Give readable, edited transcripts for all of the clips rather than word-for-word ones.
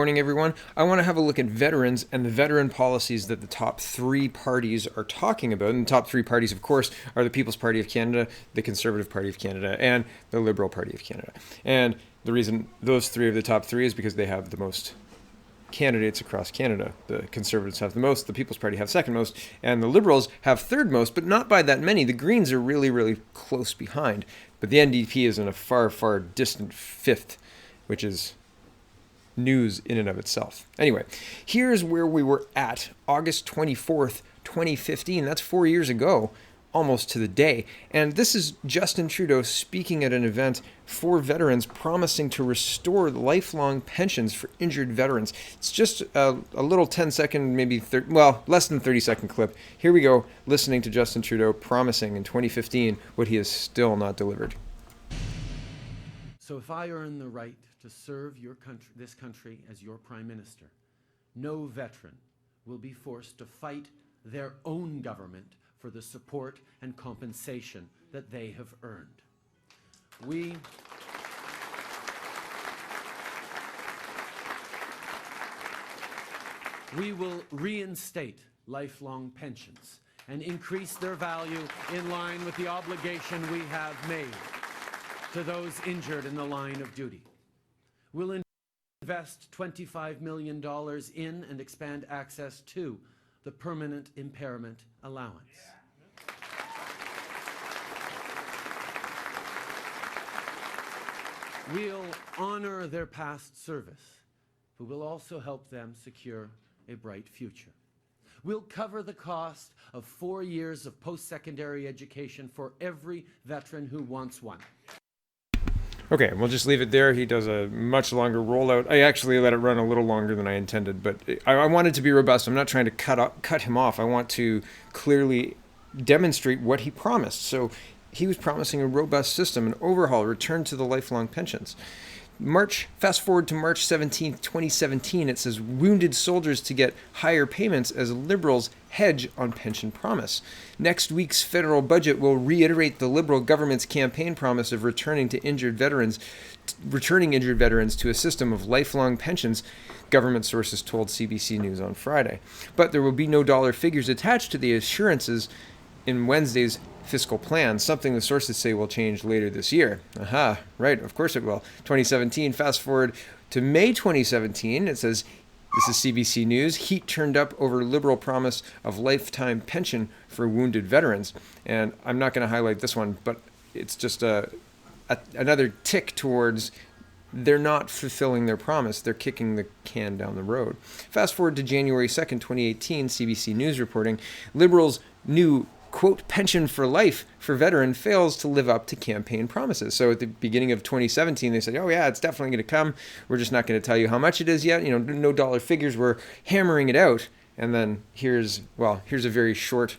Morning, everyone. I want to have a look at veterans and the veteran policies that the top three parties are talking about. And the top three parties, of course, are the People's Party of Canada, the Conservative Party of Canada, and the Liberal Party of Canada. And the reason those three are the top three is because they have the most candidates across Canada. The Conservatives have the most, the People's Party have second most, and the Liberals have third most, but not by that many. The Greens are really, really close behind. But the NDP is in a far, far distant fifth, which is news in and of itself. Anyway, here's where we were at August 24th, 2015. That's 4 years ago, almost to the day. And this is Justin Trudeau speaking at an event for veterans, promising to restore lifelong pensions for injured veterans. It's just a little 10-second, maybe less than 30-second clip. Here we go, listening to Justin Trudeau promising in 2015 what he has still not delivered. So if I earn the right to serve this country as your Prime Minister, no veteran will be forced to fight their own government for the support and compensation that they have earned. We will reinstate lifelong pensions and increase their value in line with the obligation we have made to those injured in the line of duty. We'll invest $25 million in and expand access to the permanent impairment allowance. We'll honor their past service, but we'll also help them secure a bright future. We'll cover the cost of 4 years of post-secondary education for every veteran who wants one. Okay, we'll just leave it there. He does a much longer rollout. I actually let it run a little longer than I intended, but I wanted to be robust. I'm not trying to cut him off. I want to clearly demonstrate what he promised. So he was promising a robust system, an overhaul, return to the lifelong pensions. Fast forward to March 17th, 2017, it says wounded soldiers to get higher payments as Liberals hedge on pension promise. Next week's federal budget will reiterate the Liberal government's campaign promise of returning injured veterans to a system of lifelong pensions, government sources told CBC News on Friday. But there will be no dollar figures attached to the assurances in Wednesday's fiscal plan, something the sources say will change later this year. Aha, right, of course it will. 2017, fast forward to May 2017, it says, this is CBC News, heat turned up over Liberal promise of lifetime pension for wounded veterans. And I'm not going to highlight this one, but it's just another tick towards they're not fulfilling their promise. They're kicking the can down the road. Fast forward to January 2nd, 2018, CBC News reporting, Liberals' new quote, pension for life for veteran fails to live up to campaign promises. So at the beginning of 2017, they said, oh yeah, it's definitely going to come. We're just not going to tell you how much it is yet. No dollar figures. We're hammering it out. And then here's a very short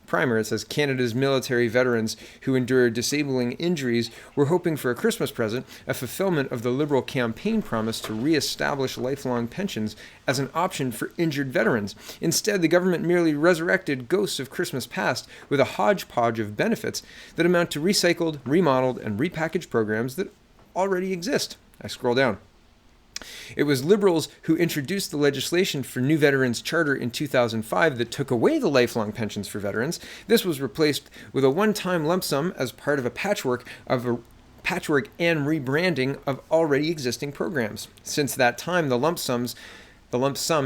primer. It says Canada's military veterans who endured disabling injuries were hoping for a Christmas present, a fulfillment of the Liberal campaign promise to re-establish lifelong pensions as an option for injured veterans. Instead, the government merely resurrected ghosts of Christmas past with a hodgepodge of benefits that amount to recycled, remodeled, and repackaged programs that already exist. I scroll down. It was Liberals who introduced the legislation for new veterans' charter in 2005 that took away the lifelong pensions for veterans. This was replaced with a one-time lump sum as part of a patchwork and rebranding of already existing programs. Since that time, the lump sum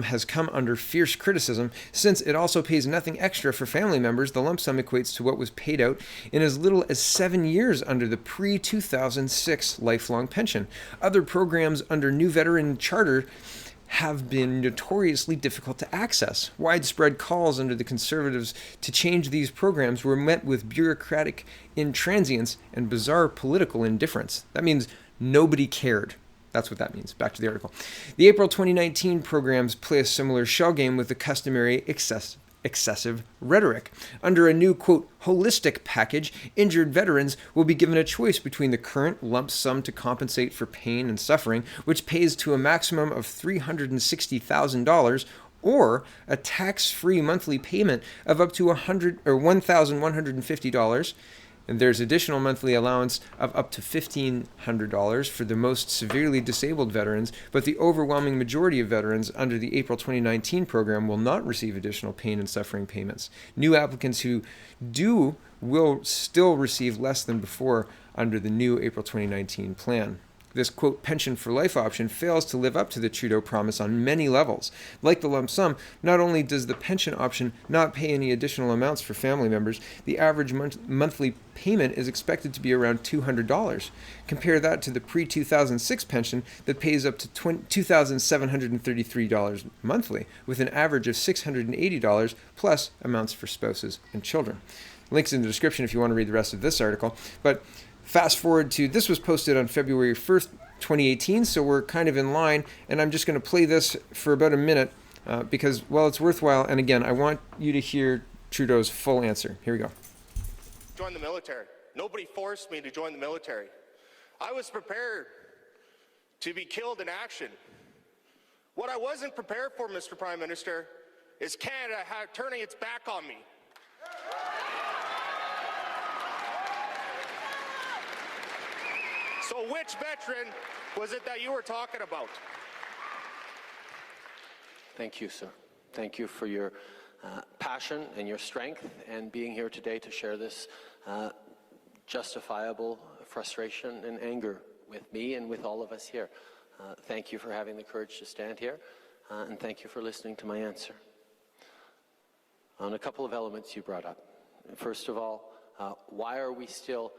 has come under fierce criticism since it also pays nothing extra for family members. The lump sum equates to what was paid out in as little as 7 years under the pre-2006 lifelong pension. Other programs under new veteran charter have been notoriously difficult to access. Widespread calls under the Conservatives to change these programs were met with bureaucratic intransience and bizarre political indifference. That means nobody cared. That's what that means. Back to the article. The April 2019 programs play a similar shell game with the customary excessive rhetoric. Under a new, quote, holistic package, injured veterans will be given a choice between the current lump sum to compensate for pain and suffering, which pays to a maximum of $360,000, or a tax-free monthly payment of up to $1,150 And there's additional monthly allowance of up to $1,500 for the most severely disabled veterans, but the overwhelming majority of veterans under the April 2019 program will not receive additional pain and suffering payments. New applicants who do will still receive less than before under the new April 2019 plan. This, quote, pension for life option fails to live up to the Trudeau promise on many levels. Like the lump sum, not only does the pension option not pay any additional amounts for family members, the average monthly payment is expected to be around $200. Compare that to the pre-2006 pension that pays up to $2,733 monthly, with an average of $680 plus amounts for spouses and children. Links in the description if you want to read the rest of this article. But fast forward to, this was posted on February 1st, 2018, so we're kind of in line, and I'm just going to play this for about a minute because, well, it's worthwhile, and again, I want you to hear Trudeau's full answer. Here we go. Join the military. Nobody forced me to join the military. I was prepared to be killed in action. What I wasn't prepared for, Mr. Prime Minister, is Canada turning its back on me. So which veteran was it that you were talking about? Thank you, sir. Thank you for your passion and your strength and being here today to share this justifiable frustration and anger with me and with all of us here. Thank you for having the courage to stand here, and thank you for listening to my answer. On a couple of elements you brought up. First of all, why are we still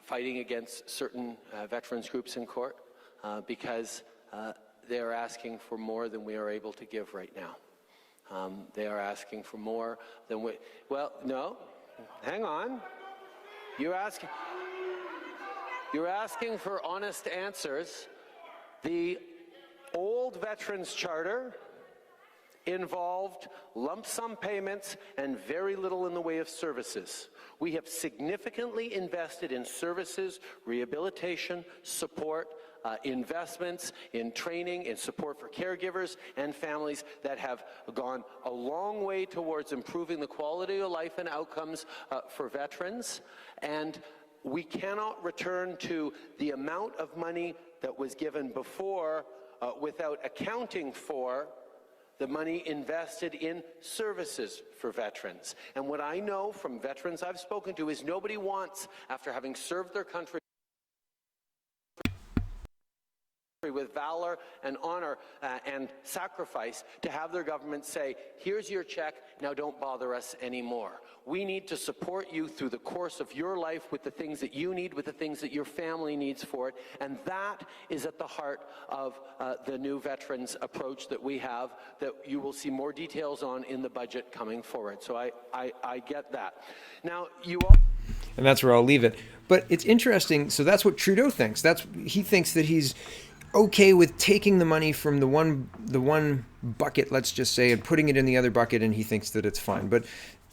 fighting against certain veterans groups in court? Because they are asking for more than we are able to give right now. They are asking for more than we... Well, no, hang on. You're asking for honest answers. The old Veterans Charter involved lump sum payments and very little in the way of services. We have significantly invested in services, rehabilitation, support, investments in training, in support for caregivers and families that have gone a long way towards improving the quality of life and outcomes for veterans. And we cannot return to the amount of money that was given before without accounting for the money invested in services for veterans. And what I know from veterans I've spoken to is nobody wants, after having served their country with valor and honor and sacrifice, to have their government say, here's your check, now don't bother us anymore. We need to support you through the course of your life with the things that you need, with the things that your family needs for it, and that is at the heart of the new veterans approach that we have, that you will see more details on in the budget coming forward. So I get that. Now, you all... And that's where I'll leave it. But it's interesting, so that's what Trudeau thinks. He thinks that he's okay with taking the money from the one bucket, let's just say, and putting it in the other bucket, and he thinks that it's fine. But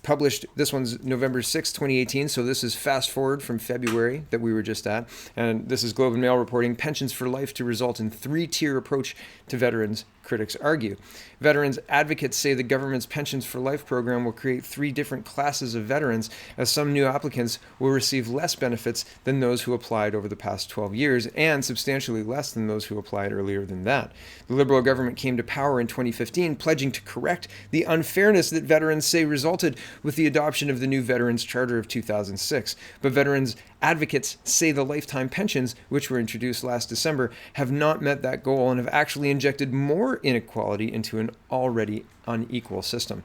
published, this one's November 6, 2018, so this is fast forward from February that we were just at, and this is Globe and Mail reporting, pensions for life to result in three-tier approach to veterans, critics argue. Veterans advocates say the government's Pensions for Life program will create three different classes of veterans, as some new applicants will receive less benefits than those who applied over the past 12 years, and substantially less than those who applied earlier than that. The Liberal government came to power in 2015, pledging to correct the unfairness that veterans say resulted with the adoption of the new Veterans Charter of 2006. But veterans advocates say the lifetime pensions, which were introduced last December, have not met that goal and have actually injected more inequality into an already unequal system.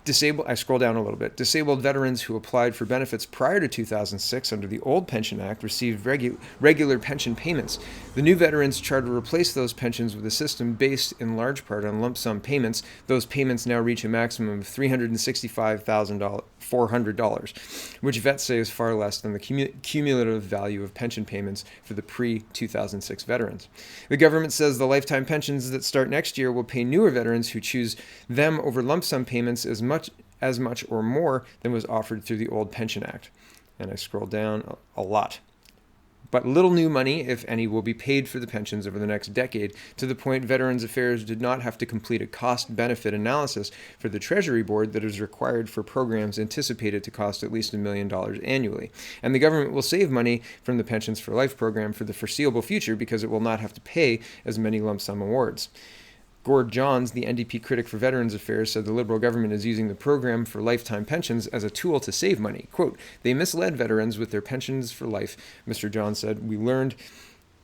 I scroll down a little bit. Disabled veterans who applied for benefits prior to 2006 under the old Pension Act received regular pension payments. The new Veterans Charter replaced those pensions with a system based in large part on lump sum payments. Those payments now reach a maximum of $365,400, which vets say is far less than the cumulative value of pension payments for the pre-2006 veterans. The government says the lifetime pensions that start next year will pay newer veterans who choose them over lump sum payments as much or more than was offered through the old Pension Act. And I scroll down a lot. But little new money, if any, will be paid for the pensions over the next decade, to the point Veterans Affairs did not have to complete a cost-benefit analysis for the Treasury Board that is required for programs anticipated to cost at least $1 million annually. And the government will save money from the Pensions for Life program for the foreseeable future because it will not have to pay as many lump sum awards. Gord Johns, the NDP critic for Veterans Affairs, said the Liberal government is using the program for lifetime pensions as a tool to save money. Quote, "They misled veterans with their pensions for life," Mr. Johns said. "We learned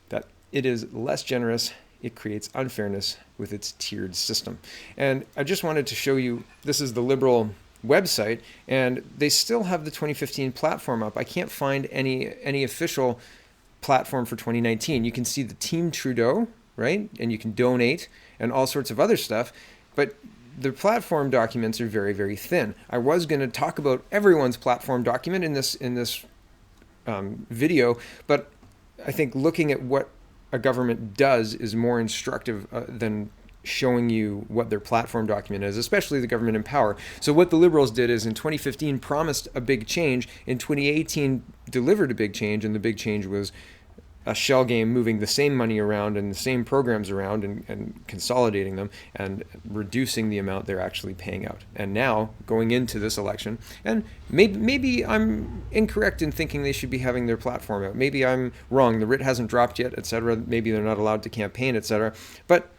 that it is less generous. It creates unfairness with its tiered system." And I just wanted to show you, this is the Liberal website, and they still have the 2015 platform up. I can't find any official platform for 2019. You can see the Team Trudeau, right? And you can donate and all sorts of other stuff. But the platform documents are very, very thin. I was going to talk about everyone's platform document in this video, but I think looking at what a government does is more instructive than showing you what their platform document is, especially the government in power. So what the Liberals did is in 2015 promised a big change, in 2018 delivered a big change, and the big change was a shell game, moving the same money around and the same programs around and consolidating them and reducing the amount they're actually paying out. And now, going into this election, and maybe I'm incorrect in thinking they should be having their platform out. Maybe I'm wrong. The writ hasn't dropped yet, etc. Maybe they're not allowed to campaign, etc. But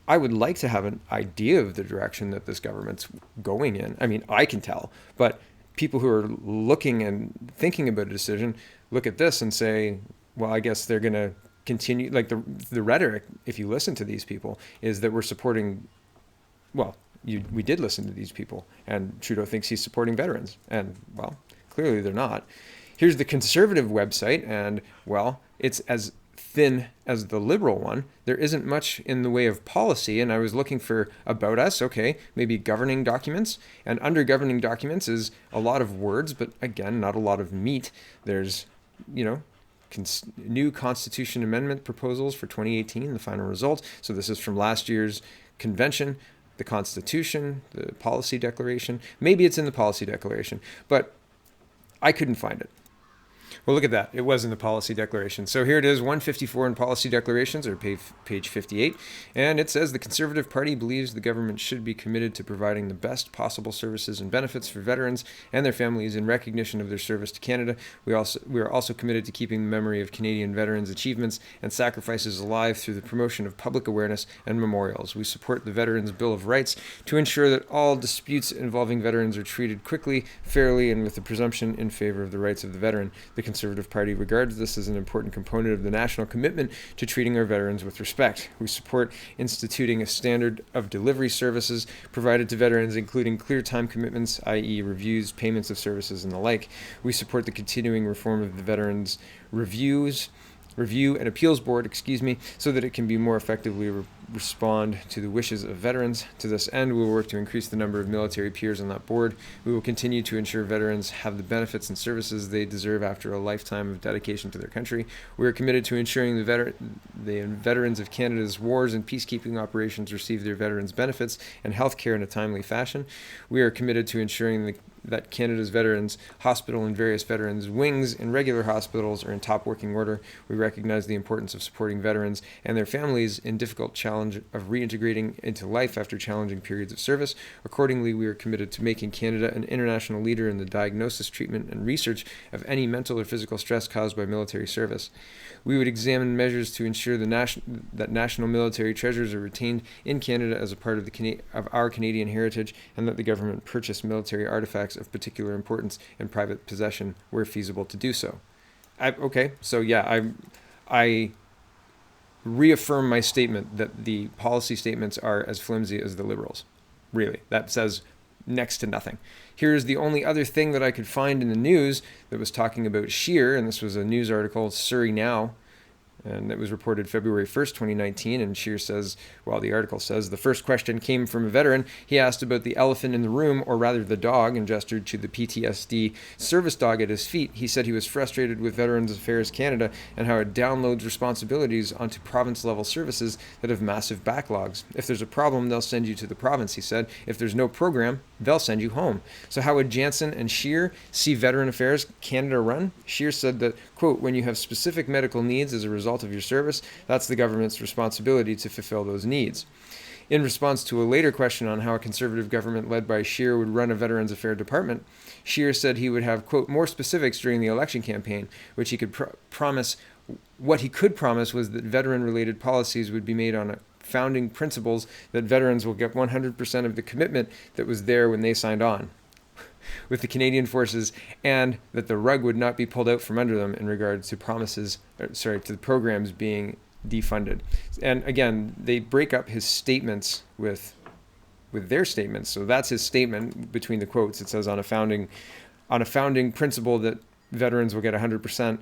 I would like to have an idea of the direction that this government's going in. I mean, I can tell, but people who are looking and thinking about a decision look at this and say, well, I guess they're going to continue, like the rhetoric, if you listen to these people, is that we're supporting, well, we did listen to these people, and Trudeau thinks he's supporting veterans, and, well, clearly they're not. Here's the Conservative website, and, well, it's as thin as the Liberal one. There isn't much in the way of policy, and I was looking for About Us, okay, maybe governing documents, and under governing documents is a lot of words, but again, not a lot of meat. There's, you know, new Constitution Amendment proposals for 2018, the final result. So this is from last year's convention, the Constitution, the policy declaration. Maybe it's in the policy declaration, but I couldn't find it. Well, look at that. It was in the policy declaration. So here it is, 154 in policy declarations, or page 58. And it says the Conservative Party believes the government should be committed to providing the best possible services and benefits for veterans and their families in recognition of their service to Canada. We are also committed to keeping the memory of Canadian veterans' achievements and sacrifices alive through the promotion of public awareness and memorials. We support the Veterans' Bill of Rights to ensure that all disputes involving veterans are treated quickly, fairly, and with the presumption in favor of the rights of the veteran. The Conservative Party regards this as an important component of the national commitment to treating our veterans with respect. We support instituting a standard of delivery services provided to veterans, including clear time commitments, i.e. reviews, payments of services, and the like. We support the continuing reform of the Veterans Review and Appeals Board, so that it can be more effectively respond to the wishes of veterans. To this end, we will work to increase the number of military peers on that board. We will continue to ensure veterans have the benefits and services they deserve after a lifetime of dedication to their country. We are committed to ensuring the veterans of Canada's wars and peacekeeping operations receive their veterans' benefits and health care in a timely fashion. We are committed to ensuring that Canada's Veterans Hospital and various veterans wings and regular hospitals are in top working order. We recognize the importance of supporting veterans and their families in difficult challenge of reintegrating into life after challenging periods of service. Accordingly, we are committed to making Canada an international leader in the diagnosis, treatment, and research of any mental or physical stress caused by military service. We would examine measures to ensure that national military treasures are retained in Canada as a part of our Canadian heritage, and that the government purchase military artifacts of particular importance in private possession where feasible to do so. I reaffirm my statement that the policy statements are as flimsy as the Liberals. Really, that says next to nothing. Here's the only other thing that I could find in the news that was talking about Scheer, and this was a news article, Surrey Now, and it was reported February 1st, 2019, and Scheer says, well, the article says, the first question came from a veteran. He asked about the elephant in the room, or rather the dog, and gestured to the PTSD service dog at his feet. He said he was frustrated with Veterans Affairs Canada and how it downloads responsibilities onto province-level services that have massive backlogs. If there's a problem, they'll send you to the province, he said. If there's no program, they'll send you home. So how would Jansen and Scheer see Veteran Affairs Canada run? Scheer said that, quote, when you have specific medical needs as a result of your service, that's the government's responsibility to fulfill those needs. In response to a later question on how a Conservative government led by Scheer would run a Veterans Affairs Department, Scheer said he would have, quote, more specifics during the election campaign, which he could promise. What he could promise was that veteran-related policies would be made on founding principles that veterans will get 100% of the commitment that was there when they signed on with the Canadian Forces, and that the rug would not be pulled out from under them in regards to to the programs being defunded. And again, they break up his statements with their statements. So that's his statement between the quotes. It says on a founding principle that veterans will get 100%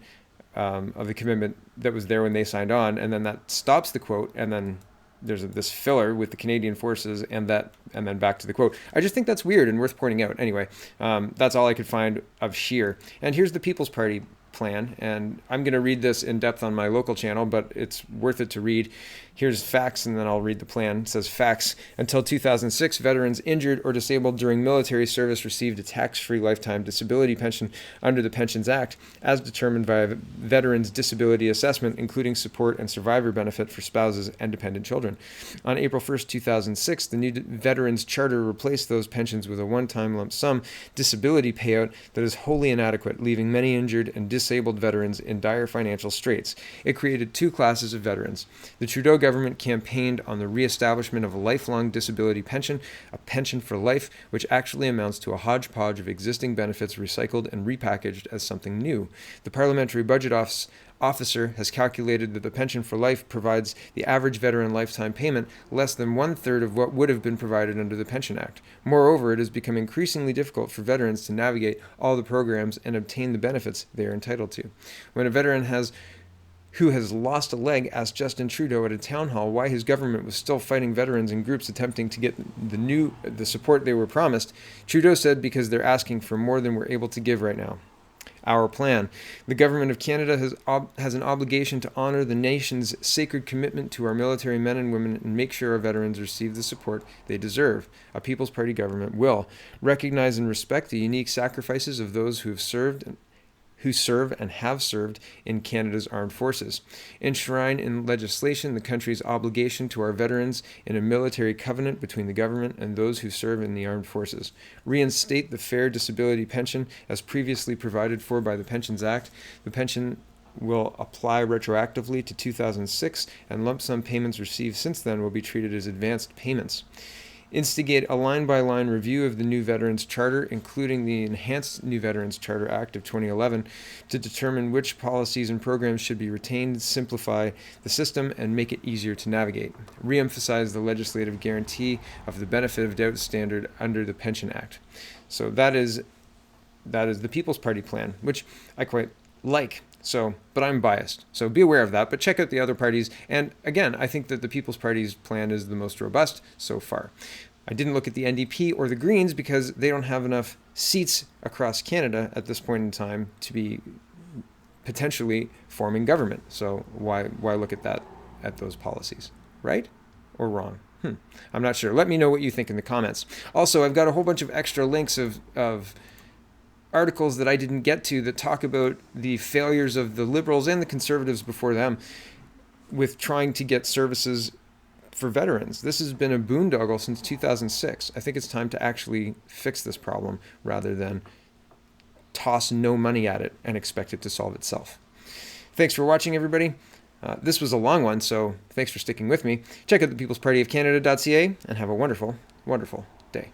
of the commitment that was there when they signed on, and then that stops the quote, and then there's this filler with the Canadian Forces and then back to the quote. I just think that's weird and worth pointing out. Anyway, that's all I could find of Scheer. And here's the People's Party plan, and I'm going to read this in depth on my local channel, but it's worth it to read. Here's facts, and then I'll read the plan. It says facts. Until 2006, veterans injured or disabled during military service received a tax-free lifetime disability pension under the Pensions Act, as determined by a veterans disability assessment, including support and survivor benefit for spouses and dependent children. On April 1st, 2006, the new Veterans Charter replaced those pensions with a one-time lump sum disability payout that is wholly inadequate, leaving many injured and disabled veterans in dire financial straits. It created two classes of veterans. The Trudeau government campaigned on the reestablishment of a lifelong disability pension, a pension for life, which actually amounts to a hodgepodge of existing benefits recycled and repackaged as something new. The Parliamentary Budget Officer has calculated that the pension for life provides the average veteran lifetime payment less than 1/3 of what would have been provided under the Pension Act. Moreover, it has become increasingly difficult for veterans to navigate all the programs and obtain the benefits they are entitled to. When a veteran who has lost a leg asked Justin Trudeau at a town hall why his government was still fighting veterans and groups attempting to get the support they were promised, Trudeau said, because they're asking for more than we're able to give right now. Our plan. The Government of Canada has an obligation to honor the nation's sacred commitment to our military men and women and make sure our veterans receive the support they deserve. A People's Party government will recognize and respect the unique sacrifices of those who serve and have served in Canada's armed forces. Enshrine in legislation the country's obligation to our veterans in a military covenant between the government and those who serve in the armed forces. Reinstate the fair disability pension as previously provided for by the Pensions Act. The pension will apply retroactively to 2006, and lump sum payments received since then will be treated as advanced payments. Instigate a line-by-line review of the new Veterans Charter, including the Enhanced New Veterans Charter Act of 2011, to determine which policies and programs should be retained, simplify the system, and make it easier to navigate. Re-emphasize the legislative guarantee of the benefit of doubt standard under the Pension Act. So that is the People's Party plan, which I quite like. But I'm biased. So be aware of that. But check out the other parties. And again, I think that the People's Party's plan is the most robust so far. I didn't look at the NDP or the Greens because they don't have enough seats across Canada at this point in time to be potentially forming government. So why look at those policies, right or wrong? I'm not sure. Let me know what you think in the comments. Also, I've got a whole bunch of extra links of articles that I didn't get to that talk about the failures of the Liberals and the Conservatives before them with trying to get services for veterans. This has been a boondoggle since 2006. I think it's time to actually fix this problem rather than toss no money at it and expect it to solve itself. Thanks for watching, everybody. This was a long one, so thanks for sticking with me. Check out the peoplespartyofcanada.ca and have a wonderful, wonderful day.